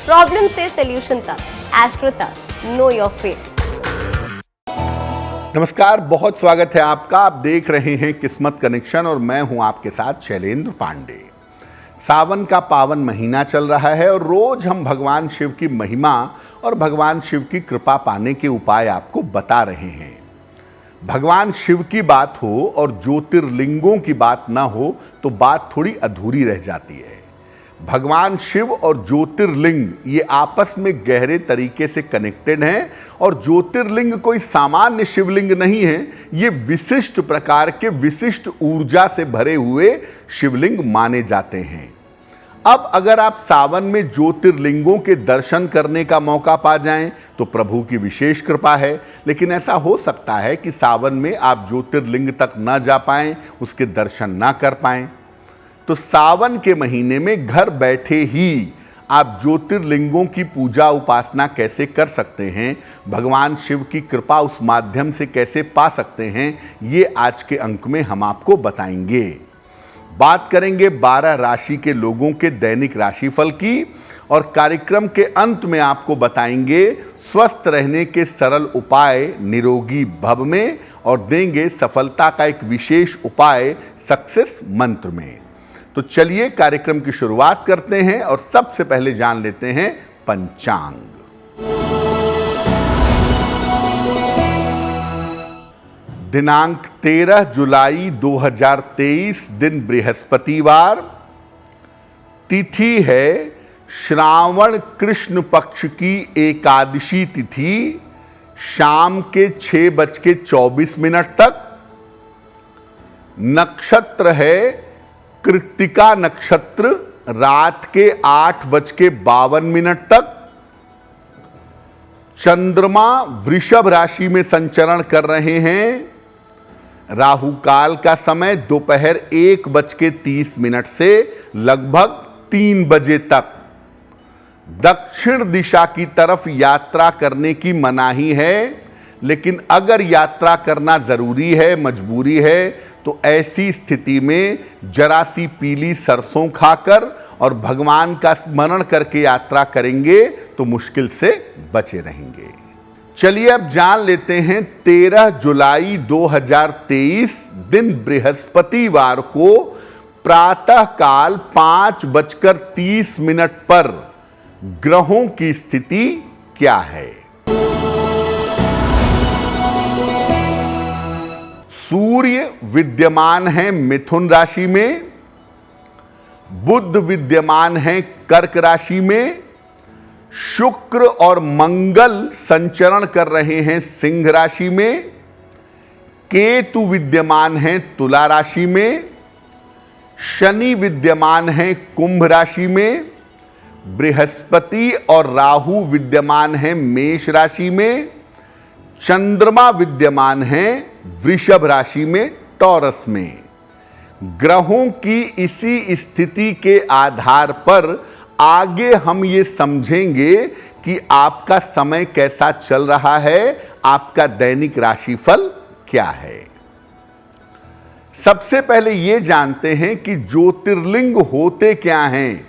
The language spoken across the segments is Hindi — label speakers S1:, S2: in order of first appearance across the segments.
S1: प्रॉब्लम से सॉल्यूशन तक, एस्ट्रो तक, नो योर फेट।
S2: नमस्कार, बहुत स्वागत है आपका। आप देख रहे हैं किस्मत कनेक्शन और मैं हूं आपके साथ शैलेंद्र पांडे। सावन का पावन महीना चल रहा है और रोज हम भगवान शिव की महिमा और भगवान शिव की कृपा पाने के उपाय आपको बता रहे हैं। भगवान शिव की बात हो और ज्योतिर्लिंगों की बात ना हो तो बात थोड़ी अधूरी रह जाती है। भगवान शिव और ज्योतिर्लिंग ये आपस में गहरे तरीके से कनेक्टेड हैं और ज्योतिर्लिंग कोई सामान्य शिवलिंग नहीं है, ये विशिष्ट प्रकार के विशिष्ट ऊर्जा से भरे हुए शिवलिंग माने जाते हैं। अब अगर आप सावन में ज्योतिर्लिंगों के दर्शन करने का मौका पा जाएं तो प्रभु की विशेष कृपा है, लेकिन ऐसा हो सकता है कि सावन में आप ज्योतिर्लिंग तक न जा पाएं, उसके दर्शन ना कर पाएं। तो सावन के महीने में घर बैठे ही आप ज्योतिर्लिंगों की पूजा उपासना कैसे कर सकते हैं, भगवान शिव की कृपा उस माध्यम से कैसे पा सकते हैं, ये आज के अंक में हम आपको बताएंगे। बात करेंगे 12 राशि के लोगों के दैनिक राशिफल की और कार्यक्रम के अंत में आपको बताएंगे स्वस्थ रहने के सरल उपाय निरोगी भव में और देंगे सफलता का एक विशेष उपाय सक्सेस मंत्र में। तो चलिए कार्यक्रम की शुरुआत करते हैं और सबसे पहले जान लेते हैं पंचांग। दिनांक 13 जुलाई 2023, दिन बृहस्पतिवार, तिथि है श्रावण कृष्ण पक्ष की एकादशी तिथि, शाम के 6:24 तक। नक्षत्र है कृत्तिका नक्षत्र, रात के 8:52 तक। चंद्रमा वृषभ राशि में संचरण कर रहे हैं। राहु काल का समय दोपहर 1:30 से लगभग 3 बजे तक। दक्षिण दिशा की तरफ यात्रा करने की मनाही है, लेकिन अगर यात्रा करना जरूरी है, मजबूरी है, तो ऐसी स्थिति में जरा सी पीली सरसों खाकर और भगवान का स्मरण करके यात्रा करेंगे तो मुश्किल से बचे रहेंगे। चलिए अब जान लेते हैं 13 जुलाई 2023, दिन बृहस्पतिवार को प्रातः काल 5:30 पर ग्रहों की स्थिति क्या है। सूर्य विद्यमान है मिथुन राशि में, बुध विद्यमान है कर्क राशि में, शुक्र और मंगल संचरण कर रहे हैं सिंह राशि में, केतु विद्यमान है तुला राशि में, शनि विद्यमान है कुंभ राशि में, बृहस्पति और राहु विद्यमान है मेष राशि में, चंद्रमा विद्यमान है वृषभ राशि में टॉरस में। ग्रहों की इसी स्थिति के आधार पर आगे हम ये समझेंगे कि आपका समय कैसा चल रहा है, आपका दैनिक राशिफल क्या है। सबसे पहले ये जानते हैं कि ज्योतिर्लिंग होते क्या हैं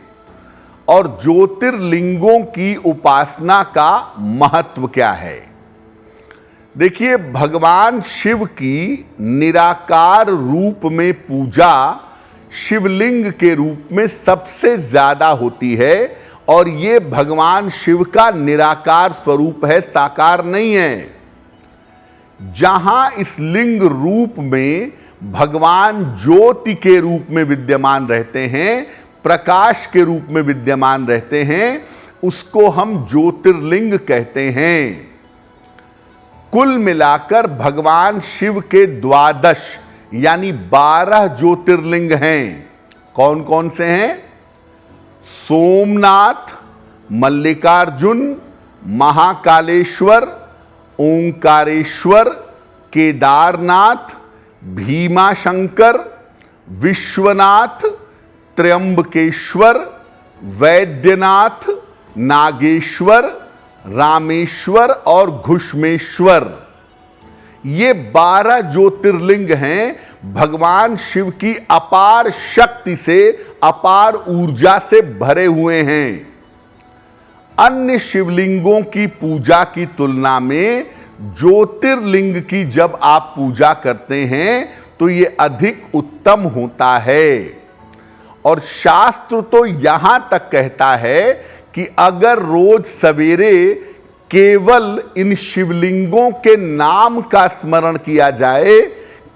S2: और ज्योतिर्लिंगों की उपासना का महत्व क्या है। देखिए, भगवान शिव की निराकार रूप में पूजा शिवलिंग के रूप में सबसे ज्यादा होती है और ये भगवान शिव का निराकार स्वरूप है, साकार नहीं है। जहां इस लिंग रूप में भगवान ज्योति के रूप में विद्यमान रहते हैं, प्रकाश के रूप में विद्यमान रहते हैं, उसको हम ज्योतिर्लिंग कहते हैं। कुल मिलाकर भगवान शिव के 12 यानी 12 ज्योतिर्लिंग हैं। कौन कौन से हैं? सोमनाथ, मल्लिकार्जुन, महाकालेश्वर, ओंकारेश्वर, केदारनाथ, भीमाशंकर, विश्वनाथ, त्र्यंबकेश्वर, वैद्यनाथ, नागेश्वर, रामेश्वर और घुष्मेश्वर। ये 12 ज्योतिर्लिंग हैं, भगवान शिव की अपार शक्ति से, अपार ऊर्जा से भरे हुए हैं। अन्य शिवलिंगों की पूजा की तुलना में ज्योतिर्लिंग की जब आप पूजा करते हैं तो ये अधिक उत्तम होता है। और शास्त्र तो यहां तक कहता है कि अगर रोज सवेरे केवल इन शिवलिंगों के नाम का स्मरण किया जाए,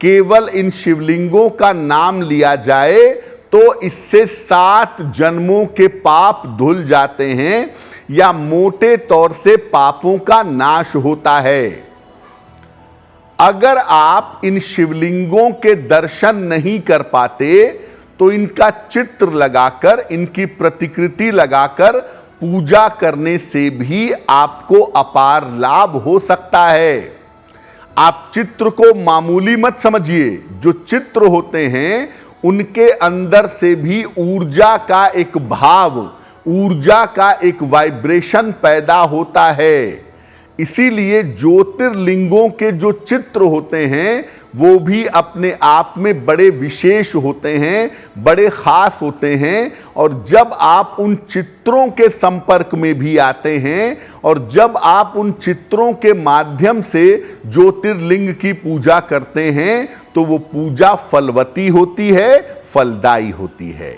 S2: केवल इन शिवलिंगों का नाम लिया जाए, तो इससे 7 जन्मों के पाप धुल जाते हैं, या मोटे तौर से पापों का नाश होता है। अगर आप इन शिवलिंगों के दर्शन नहीं कर पाते तो इनका चित्र लगाकर, इनकी प्रतिकृति लगाकर पूजा करने से भी आपको अपार लाभ हो सकता है। आप चित्र को मामूली मत समझिए। जो चित्र होते हैं उनके अंदर से भी ऊर्जा का एक भाव, ऊर्जा का एक वाइब्रेशन पैदा होता है। इसीलिए ज्योतिर्लिंगों के जो चित्र होते हैं वो भी अपने आप में बड़े विशेष होते हैं, बड़े खास होते हैं। और जब आप उन चित्रों के संपर्क में भी आते हैं और जब आप उन चित्रों के माध्यम से ज्योतिर्लिंग की पूजा करते हैं तो वो पूजा फलवती होती है, फलदायी होती है।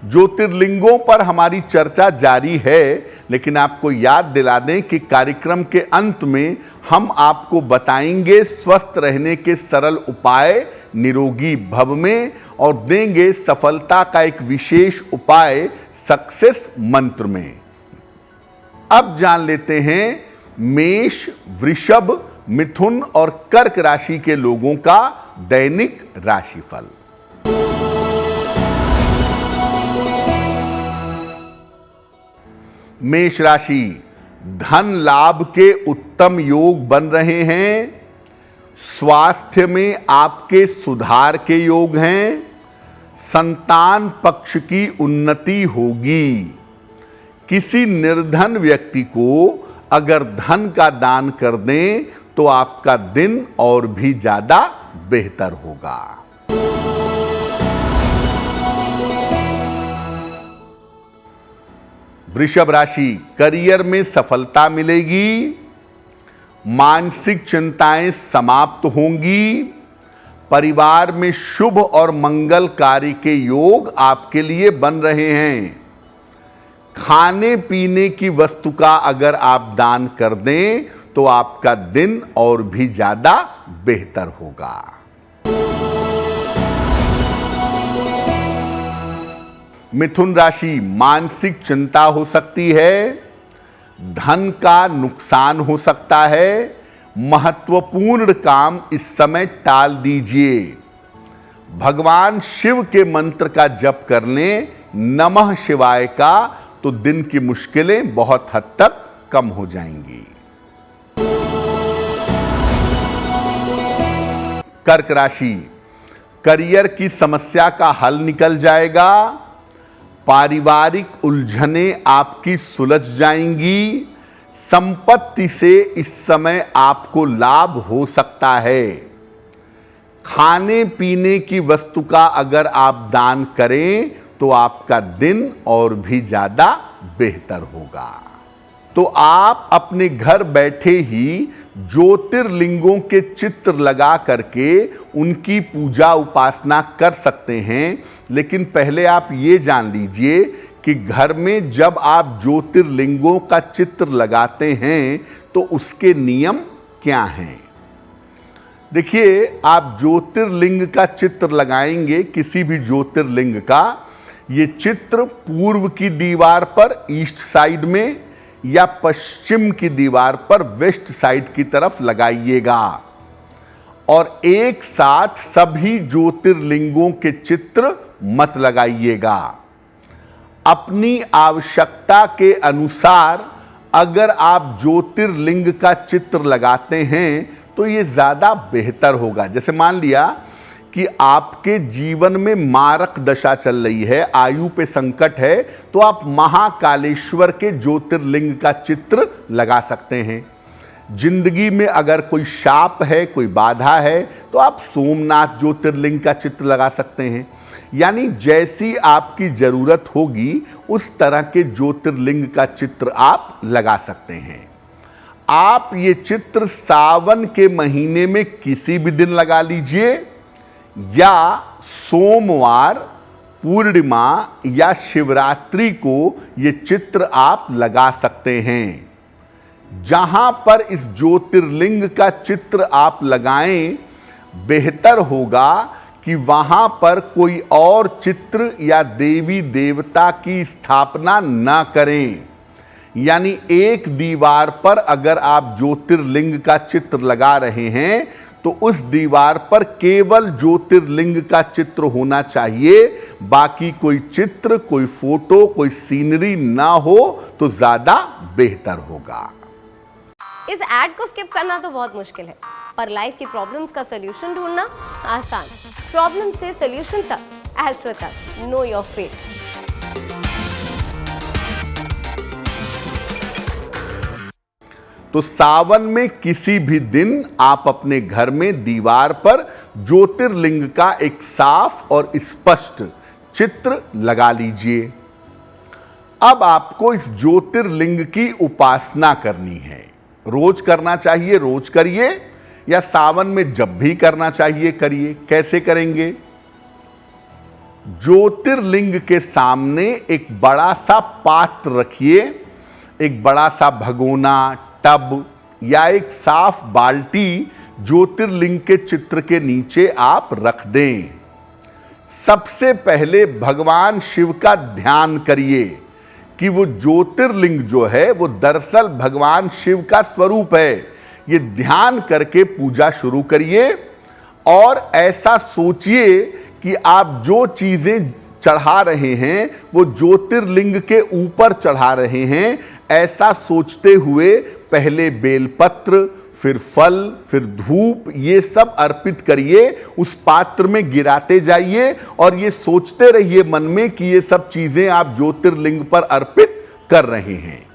S2: ज्योतिर्लिंगों पर हमारी चर्चा जारी है, लेकिन आपको याद दिला दें कि कार्यक्रम के अंत में हम आपको बताएंगे स्वस्थ रहने के सरल उपाय निरोगी भव में, और देंगे सफलता का एक विशेष उपाय सक्सेस मंत्र में। अब जान लेते हैं मेष, वृषभ, मिथुन और कर्क राशि के लोगों का दैनिक राशिफल। मेष राशि, धन लाभ के उत्तम योग बन रहे हैं। स्वास्थ्य में आपके सुधार के योग हैं। संतान पक्ष की उन्नति होगी। किसी निर्धन व्यक्ति को अगर धन का दान कर दें तो आपका दिन और भी ज्यादा बेहतर होगा। वृषभ राशि, करियर में सफलता मिलेगी। मानसिक चिंताएं समाप्त होंगी। परिवार में शुभ और मंगलकारी के योग आपके लिए बन रहे हैं। खाने पीने की वस्तु का अगर आप दान कर दें तो आपका दिन और भी ज्यादा बेहतर होगा। मिथुन राशि, मानसिक चिंता हो सकती है। धन का नुकसान हो सकता है। महत्वपूर्ण काम इस समय टाल दीजिए। भगवान शिव के मंत्र का जप कर लें, नमः शिवाय का, तो दिन की मुश्किलें बहुत हद तक कम हो जाएंगी। कर्क राशि, करियर की समस्या का हल निकल जाएगा। पारिवारिक उलझनें आपकी सुलझ जाएंगी। संपत्ति से इस समय आपको लाभ हो सकता है। खाने पीने की वस्तु का अगर आप दान करें तो आपका दिन और भी ज्यादा बेहतर होगा। तो आप अपने घर बैठे ही ज्योतिर्लिंगों के चित्र लगा करके उनकी पूजा उपासना कर सकते हैं। लेकिन पहले आप ये जान लीजिए कि घर में जब आप ज्योतिर्लिंगों का चित्र लगाते हैं तो उसके नियम क्या हैं। देखिए, आप ज्योतिर्लिंग का चित्र लगाएंगे, किसी भी ज्योतिर्लिंग का, ये चित्र पूर्व की दीवार पर ईस्ट साइड में या पश्चिम की दीवार पर वेस्ट साइड की तरफ लगाइएगा। और एक साथ सभी ज्योतिर्लिंगों के चित्र मत लगाइएगा। अपनी आवश्यकता के अनुसार अगर आप ज्योतिर्लिंग का चित्र लगाते हैं तो ये ज़्यादा बेहतर होगा। जैसे मान लिया कि आपके जीवन में मारक दशा चल रही है, आयु पे संकट है, तो आप महाकालेश्वर के ज्योतिर्लिंग का चित्र लगा सकते हैं। जिंदगी में अगर कोई शाप है, कोई बाधा है, तो आप सोमनाथ ज्योतिर्लिंग का चित्र लगा सकते हैं। यानी जैसी आपकी जरूरत होगी उस तरह के ज्योतिर्लिंग का चित्र आप लगा सकते हैं। आप ये चित्र सावन के महीने में किसी भी दिन लगा लीजिए या सोमवार, पूर्णिमा या शिवरात्रि को ये चित्र आप लगा सकते हैं। जहां पर इस ज्योतिर्लिंग का चित्र आप लगाएं, बेहतर होगा कि वहां पर कोई और चित्र या देवी देवता की स्थापना न करें। यानी एक दीवार पर अगर आप ज्योतिर्लिंग का चित्र लगा रहे हैं तो उस दीवार पर केवल ज्योतिर्लिंग का चित्र होना चाहिए, बाकी कोई चित्र, कोई फोटो, कोई सीनरी ना हो तो ज्यादा बेहतर होगा।
S1: इस ऐड को स्किप करना तो बहुत मुश्किल है, पर लाइफ की प्रॉब्लम्स का सलूशन ढूंढना आसान। प्रॉब्लम से सलूशन तक, एस्ट्रो तक, नो योर फेट।
S2: तो सावन में किसी भी दिन आप अपने घर में दीवार पर ज्योतिर्लिंग का एक साफ और स्पष्ट चित्र लगा लीजिए। अब आपको इस ज्योतिर्लिंग की उपासना करनी है। रोज करना चाहिए, रोज करिए, या सावन में जब भी करना चाहिए करिए। कैसे करेंगे? ज्योतिर्लिंग के सामने एक बड़ा सा पात्र रखिए, एक बड़ा सा भगोना, टब या एक साफ बाल्टी ज्योतिर्लिंग के चित्र के नीचे आप रख दें। सबसे पहले भगवान शिव का ध्यान करिए कि वो ज्योतिर्लिंग जो है वो दरअसल भगवान शिव का स्वरूप है। ये ध्यान करके पूजा शुरू करिए और ऐसा सोचिए कि आप जो चीजें चढ़ा रहे हैं वो ज्योतिर्लिंग के ऊपर चढ़ा रहे हैं। ऐसा सोचते हुए पहले बेलपत्र, फिर फल, फिर धूप, ये सब अर्पित करिए, उस पात्र में गिराते जाइए और ये सोचते रहिए मन में कि ये सब चीजें आप ज्योतिर्लिंग पर अर्पित कर रहे हैं।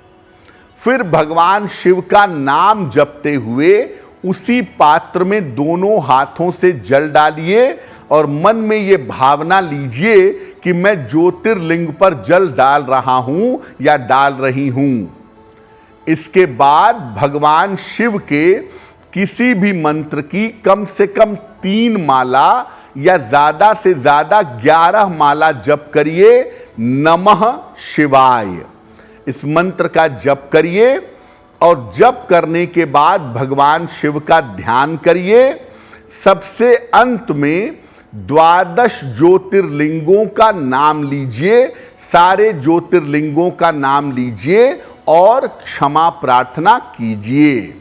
S2: फिर भगवान शिव का नाम जपते हुए उसी पात्र में दोनों हाथों से जल डालिए और मन में ये भावना लीजिए कि मैं ज्योतिर्लिंग पर जल डाल रहा हूं या डाल रही हूं। इसके बाद भगवान शिव के किसी भी मंत्र की कम से कम 3 माला या ज्यादा से ज्यादा 11 माला जप करिए। नमः शिवाय इस मंत्र का जप करिए और जप करने के बाद भगवान शिव का ध्यान करिए। सबसे अंत में 12 ज्योतिर्लिंगों का नाम लीजिए, सारे ज्योतिर्लिंगों का नाम लीजिए और क्षमा प्रार्थना कीजिए।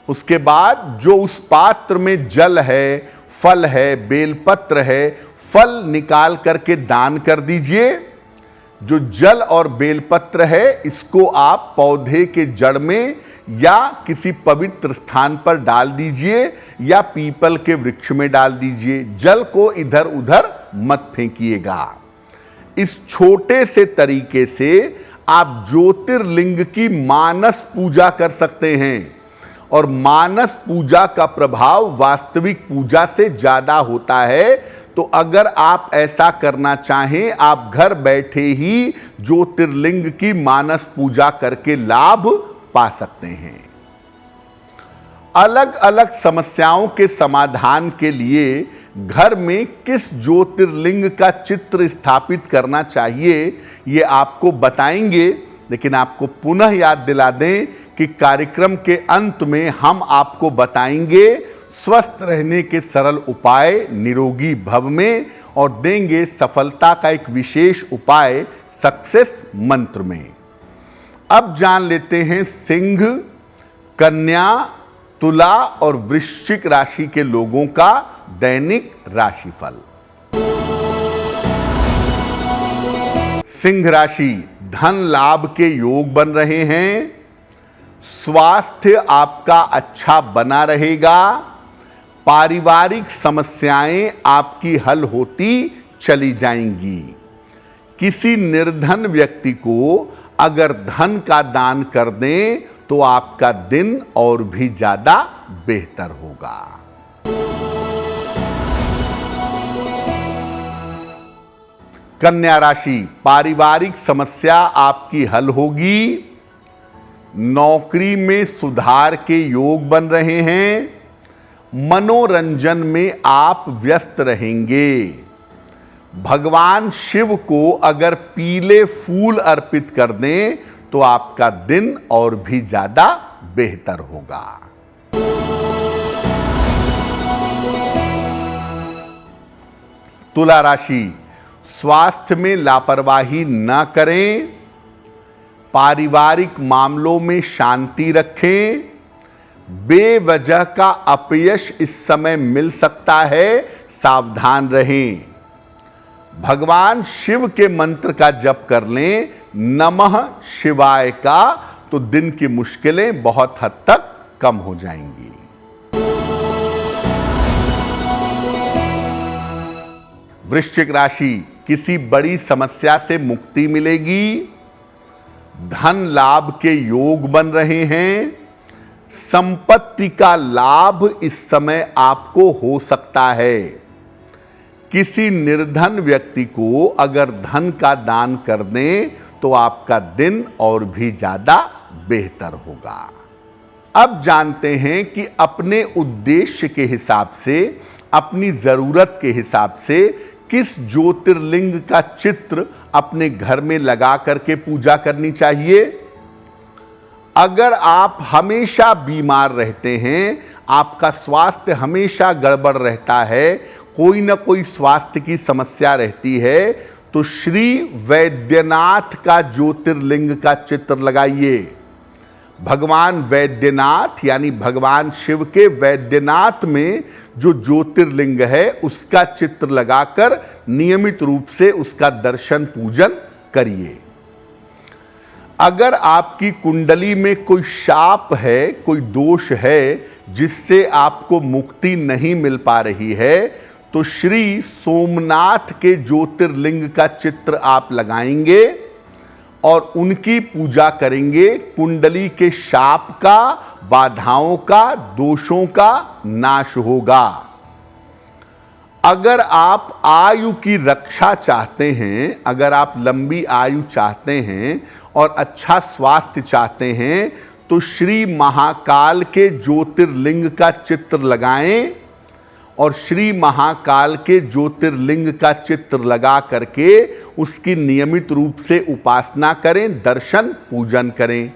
S2: उसके बाद जो उस पात्र में जल है, फल है, बेलपत्र है, फल निकाल करके दान कर दीजिए। जो जल और बेलपत्र है इसको आप पौधे के जड़ में या किसी पवित्र स्थान पर डाल दीजिए या पीपल के वृक्ष में डाल दीजिए। जल को इधर उधर मत फेंकिएगा। इस छोटे से तरीके से आप ज्योतिर्लिंग की मानस पूजा कर सकते हैं और मानस पूजा का प्रभाव वास्तविक पूजा से ज्यादा होता है। तो अगर आप ऐसा करना चाहें, आप घर बैठे ही ज्योतिर्लिंग की मानस पूजा करके लाभ पा सकते हैं। अलग अलग समस्याओं के समाधान के लिए घर में किस ज्योतिर्लिंग का चित्र स्थापित करना चाहिए ये आपको बताएंगे, लेकिन आपको पुनः याद दिला दें कि कार्यक्रम के अंत में हम आपको बताएंगे स्वस्थ रहने के सरल उपाय निरोगी भव में और देंगे सफलता का एक विशेष उपाय सक्सेस मंत्र में। अब जान लेते हैं सिंह, कन्या, तुला और वृश्चिक राशि के लोगों का दैनिक राशिफल। सिंह राशि, धन लाभ के योग बन रहे हैं। स्वास्थ्य आपका अच्छा बना रहेगा। पारिवारिक समस्याएं आपकी हल होती चली जाएंगी। किसी निर्धन व्यक्ति को अगर धन का दान कर दें तो आपका दिन और भी ज्यादा बेहतर होगा। कन्या राशि, पारिवारिक समस्या आपकी हल होगी। नौकरी में सुधार के योग बन रहे हैं। मनोरंजन में आप व्यस्त रहेंगे। भगवान शिव को अगर पीले फूल अर्पित कर दें तो आपका दिन और भी ज्यादा बेहतर होगा। तुला राशि, स्वास्थ्य में लापरवाही न करें। पारिवारिक मामलों में शांति रखें। बेवजह का अपयश इस समय मिल सकता है, सावधान रहें। भगवान शिव के मंत्र का जप कर लें, नमः शिवाय का, तो दिन की मुश्किलें बहुत हद तक कम हो जाएंगी। वृश्चिक राशि, किसी बड़ी समस्या से मुक्ति मिलेगी। धन लाभ के योग बन रहे हैं। संपत्ति का लाभ इस समय आपको हो सकता है। किसी निर्धन व्यक्ति को अगर धन का दान कर दें तो आपका दिन और भी ज्यादा बेहतर होगा। अब जानते हैं कि अपने उद्देश्य के हिसाब से, अपनी जरूरत के हिसाब से किस ज्योतिर्लिंग का चित्र अपने घर में लगा करके पूजा करनी चाहिए। अगर आप हमेशा बीमार रहते हैं, आपका स्वास्थ्य हमेशा गड़बड़ रहता है, कोई ना कोई स्वास्थ्य की समस्या रहती है, तो श्री वैद्यनाथ का ज्योतिर्लिंग का चित्र लगाइए। भगवान वैद्यनाथ यानी भगवान शिव के वैद्यनाथ में जो ज्योतिर्लिंग है उसका चित्र लगाकर नियमित रूप से उसका दर्शन पूजन करिए। अगर आपकी कुंडली में कोई शाप है, कोई दोष है जिससे आपको मुक्ति नहीं मिल पा रही है, तो श्री सोमनाथ के ज्योतिर्लिंग का चित्र आप लगाएंगे और उनकी पूजा करेंगे। कुंडली के शाप का, बाधाओं का, दोषों का नाश होगा। अगर आप आयु की रक्षा चाहते हैं, अगर आप लंबी आयु चाहते हैं और अच्छा स्वास्थ्य चाहते हैं, तो श्री महाकाल के ज्योतिर्लिंग का चित्र लगाएं और श्री महाकाल के ज्योतिर्लिंग का चित्र लगा करके उसकी नियमित रूप से उपासना करें, दर्शन पूजन करें।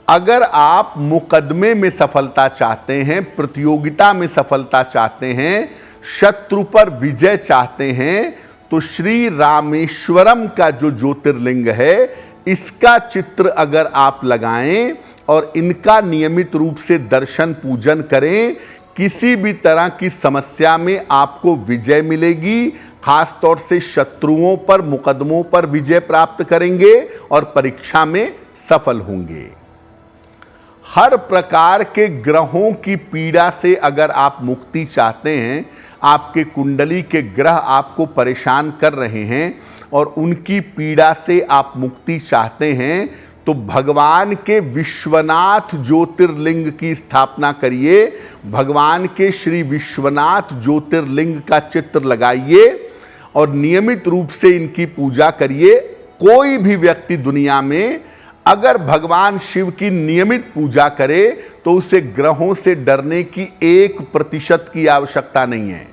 S2: अगर आप मुकदमे में सफलता चाहते हैं, प्रतियोगिता में सफलता चाहते हैं, शत्रु पर विजय चाहते हैं, तो श्री रामेश्वरम का जो ज्योतिर्लिंग है इसका चित्र अगर आप लगाएं और इनका नियमित रूप से दर्शन पूजन करें, किसी भी तरह की समस्या में आपको विजय मिलेगी। खास तौर से शत्रुओं पर, मुकदमों पर विजय प्राप्त करेंगे और परीक्षा में सफल होंगे। हर प्रकार के ग्रहों की पीड़ा से अगर आप मुक्ति चाहते हैं, आपके कुंडली के ग्रह आपको परेशान कर रहे हैं और उनकी पीड़ा से आप मुक्ति चाहते हैं, तो भगवान के विश्वनाथ ज्योतिर्लिंग की स्थापना करिए। भगवान के श्री विश्वनाथ ज्योतिर्लिंग का चित्र लगाइए और नियमित रूप से इनकी पूजा करिए। कोई भी व्यक्ति दुनिया में अगर भगवान शिव की नियमित पूजा करे तो उसे ग्रहों से डरने की 1% की आवश्यकता नहीं है।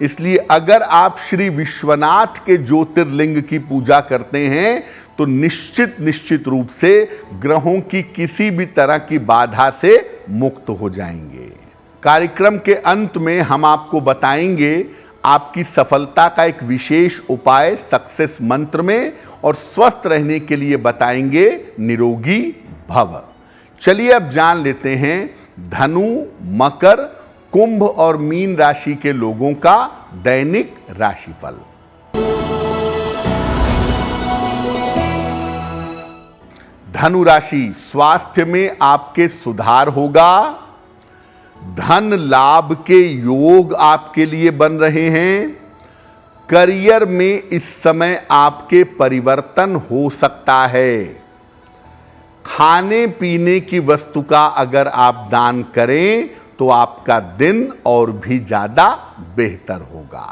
S2: इसलिए अगर आप श्री विश्वनाथ के ज्योतिर्लिंग की पूजा करते हैं तो निश्चित रूप से ग्रहों की किसी भी तरह की बाधा से मुक्त हो जाएंगे। कार्यक्रम के अंत में हम आपको बताएंगे आपकी सफलता का एक विशेष उपाय सक्सेस मंत्र में, और स्वस्थ रहने के लिए बताएंगे निरोगी भव। चलिए अब जान लेते हैं धनु, मकर, कुंभ और मीन राशि के लोगों का दैनिक राशिफल। धनु राशि, स्वास्थ्य में आपके सुधार होगा। धन लाभ के योग आपके लिए बन रहे हैं। करियर में इस समय आपके परिवर्तन हो सकता है। खाने पीने की वस्तु का अगर आप दान करें तो आपका दिन और भी ज्यादा बेहतर होगा।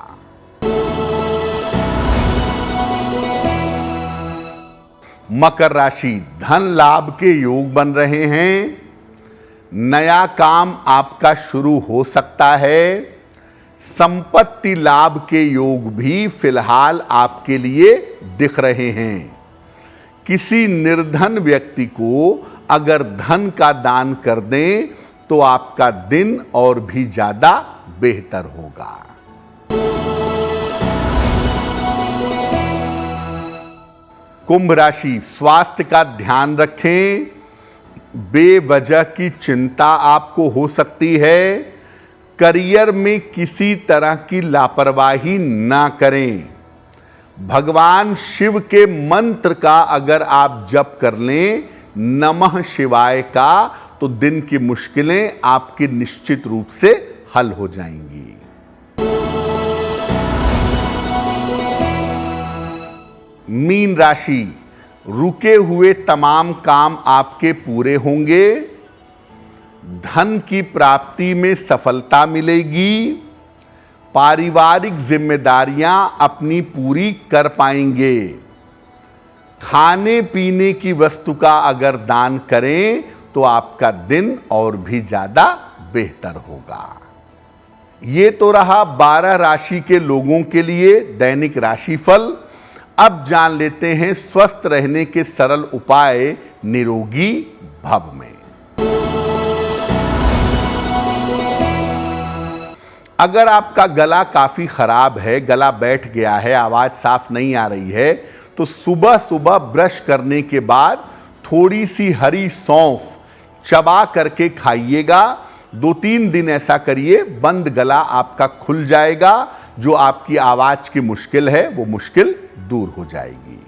S2: मकर राशि, धन लाभ के योग बन रहे हैं। नया काम आपका शुरू हो सकता है। संपत्ति लाभ के योग भी फिलहाल आपके लिए दिख रहे हैं। किसी निर्धन व्यक्ति को अगर धन का दान कर दें तो आपका दिन और भी ज्यादा बेहतर होगा। कुंभ राशि, स्वास्थ्य का ध्यान रखें। बेवजह की चिंता आपको हो सकती है। करियर में किसी तरह की लापरवाही ना करें। भगवान शिव के मंत्र का अगर आप जप कर लें, नमः शिवाय का, तो दिन की मुश्किलें आपकी निश्चित रूप से हल हो जाएंगी। मीन राशि, रुके हुए तमाम काम आपके पूरे होंगे। धन की प्राप्ति में सफलता मिलेगी। पारिवारिक जिम्मेदारियां अपनी पूरी कर पाएंगे। खाने पीने की वस्तु का अगर दान करें तो आपका दिन और भी ज्यादा बेहतर होगा। ये तो रहा 12 राशि के लोगों के लिए दैनिक राशिफल। अब जान लेते हैं स्वस्थ रहने के सरल उपाय निरोगी भव में। अगर आपका गला काफी खराब है, गला बैठ गया है, आवाज साफ नहीं आ रही है, तो सुबह सुबह ब्रश करने के बाद थोड़ी सी हरी सौंफ चबा करके खाइएगा। 2-3 दिन ऐसा करिए, बंद गला आपका खुल जाएगा। जो आपकी आवाज की मुश्किल है वो मुश्किल दूर हो जाएगी।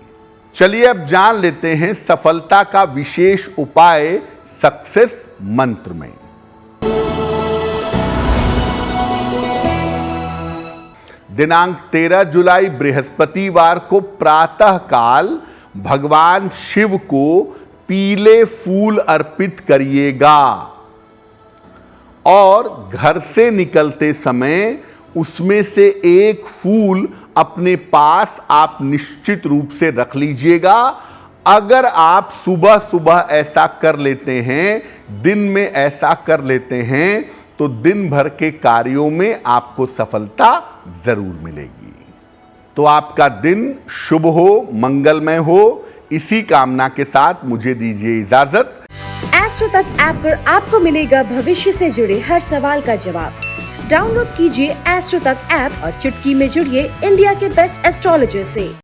S2: चलिए अब जान लेते हैं सफलता का विशेष उपाय सक्सेस मंत्र में। दिनांक 13 जुलाई बृहस्पतिवार को प्रातः काल भगवान शिव को पीले फूल अर्पित करिएगा और घर से निकलते समय उसमें से एक फूल अपने पास आप निश्चित रूप से रख लीजिएगा। अगर आप सुबह सुबह ऐसा कर लेते हैं, दिन में ऐसा कर लेते हैं, तो दिन भर के कार्यों में आपको सफलता जरूर मिलेगी। तो आपका दिन शुभ हो, मंगलमय हो, इसी कामना के साथ मुझे दीजिए इजाजत।
S3: एस्ट्रो तक ऐप पर आपको मिलेगा भविष्य से जुड़े हर सवाल का जवाब। डाउनलोड कीजिए एस्ट्रो तक ऐप और चुटकी में जुड़िए इंडिया के बेस्ट एस्ट्रोलॉजर से।